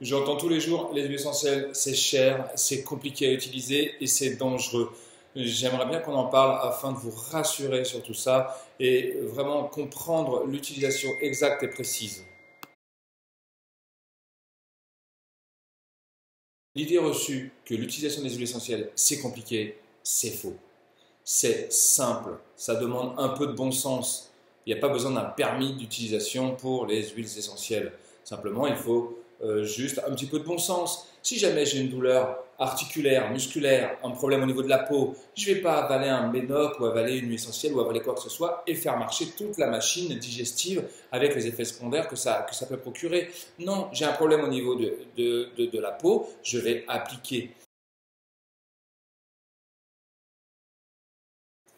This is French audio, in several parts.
J'entends tous les jours, les huiles essentielles, c'est cher, c'est compliqué à utiliser et c'est dangereux. J'aimerais bien qu'on en parle afin de vous rassurer sur tout ça et vraiment comprendre l'utilisation exacte et précise. L'idée reçue que l'utilisation des huiles essentielles, c'est compliqué, c'est faux. C'est simple, ça demande un peu de bon sens. Il n'y a pas besoin d'un permis d'utilisation pour les huiles essentielles. Simplement, il faut juste un petit peu de bon sens. Si jamais j'ai une douleur articulaire, musculaire, un problème au niveau de la peau, je ne vais pas avaler un médoc ou avaler une huile essentielle ou avaler quoi que ce soit et faire marcher toute la machine digestive avec les effets secondaires que ça peut procurer. Non, j'ai un problème au niveau de la peau, je vais appliquer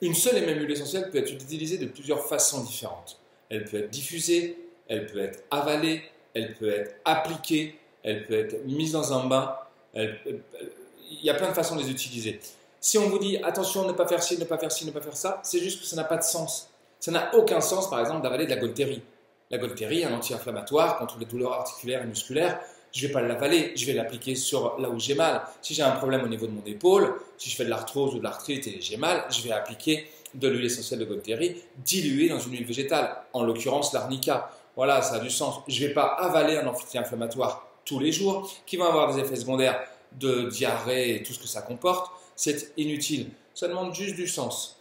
une seule et même huile essentielle peut être utilisée de plusieurs façons différentes. Elle peut être diffusée, elle peut être avalée, elle peut être appliquée, elle peut être mise dans un bain. Il y a plein de façons de les utiliser. Si on vous dit attention, ne pas faire ci, ne pas faire ci, ne pas faire ça, c'est juste que ça n'a pas de sens. Ça n'a aucun sens, par exemple, d'avaler de la Golterie. La Golterie, un anti-inflammatoire contre les douleurs articulaires et musculaires. Je ne vais pas l'avaler, je vais l'appliquer sur là où j'ai mal. Si j'ai un problème au niveau de mon épaule, si je fais de l'arthrose ou de l'arthrite et j'ai mal, je vais appliquer de l'huile essentielle de Golterie diluée dans une huile végétale, en l'occurrence l'arnica. Voilà, ça a du sens. Je ne vais pas avaler un anti-inflammatoire tous les jours qui va avoir des effets secondaires de diarrhée et tout ce que ça comporte. C'est inutile. Ça demande juste du sens.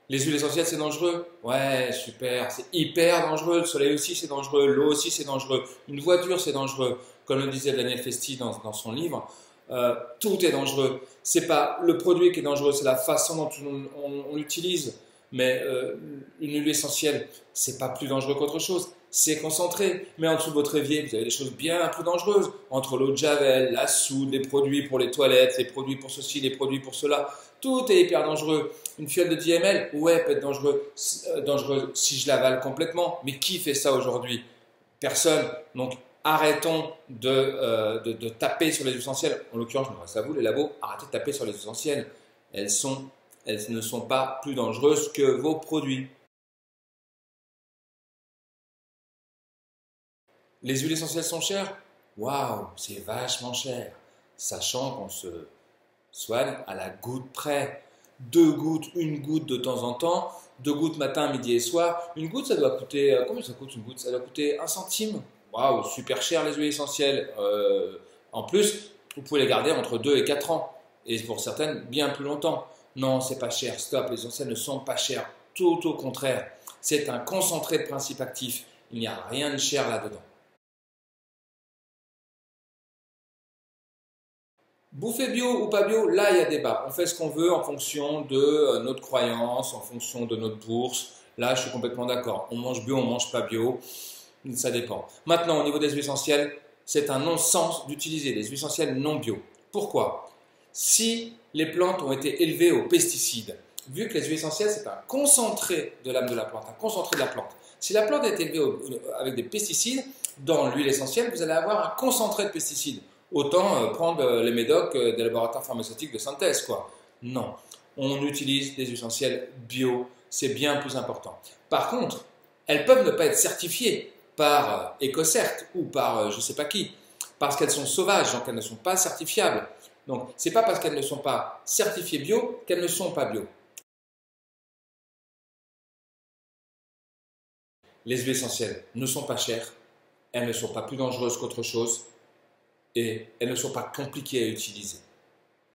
Les huiles essentielles, c'est dangereux? Ouais, super, c'est hyper dangereux. Le soleil aussi, c'est dangereux. L'eau aussi, c'est dangereux. Une voiture, c'est dangereux. Comme le disait Daniel Festi dans son livre, tout est dangereux. C'est pas le produit qui est dangereux, c'est la façon dont on l'utilise. Mais une huile essentielle, c'est pas plus dangereux qu'autre chose. C'est concentré. Mais en dessous de votre évier, vous avez des choses bien plus dangereuses. Entre l'eau de Javel, la soude, les produits pour les toilettes, les produits pour ceci, les produits pour cela. Tout est hyper dangereux. Une fiole de 10 ml, ouais, peut être dangereux si je l'avale complètement. Mais qui fait ça aujourd'hui? Personne. Donc arrêtons de taper sur les huiles essentielles. En l'occurrence, je m'adresse à vous, les labos, arrêtez de taper sur les huiles essentielles. Elles, sont, elles ne sont pas plus dangereuses que vos produits. Les huiles essentielles sont chères? Waouh, c'est vachement cher. Sachant qu'on se soigne à la goutte près. Deux gouttes, une goutte de temps en temps, deux gouttes matin, midi et soir. Une goutte, ça doit coûter, combien ça coûte une goutte? Ça doit coûter un centime. Waouh, super cher les huiles essentielles. En plus, vous pouvez les garder entre 2 et 4 ans. Et pour certaines, bien plus longtemps. Non, c'est pas cher, stop, les essentielles ne sont pas chères. Tout au contraire. C'est un concentré de principes actifs. Il n'y a rien de cher là-dedans. Bouffer bio ou pas bio, là il y a débat. On fait ce qu'on veut en fonction de notre croyance, en fonction de notre bourse. Là je suis complètement d'accord. On mange bio, on mange pas bio, ça dépend. Maintenant au niveau des huiles essentielles, c'est un non-sens d'utiliser des huiles essentielles non bio. Pourquoi? Si les plantes ont été élevées aux pesticides, vu que les huiles essentielles c'est un concentré de l'âme de la plante, un concentré de la plante. Si la plante est élevée avec des pesticides, dans l'huile essentielle, vous allez avoir un concentré de pesticides. Autant prendre les médocs des laboratoires pharmaceutiques de synthèse, quoi. Non, on utilise des huiles essentielles bio, c'est bien plus important. Par contre, elles peuvent ne pas être certifiées par EcoCert ou par je ne sais pas qui, parce qu'elles sont sauvages, donc elles ne sont pas certifiables. Donc, ce n'est pas parce qu'elles ne sont pas certifiées bio qu'elles ne sont pas bio. Les huiles essentielles ne sont pas chères, elles ne sont pas plus dangereuses qu'autre chose et elles ne sont pas compliquées à utiliser.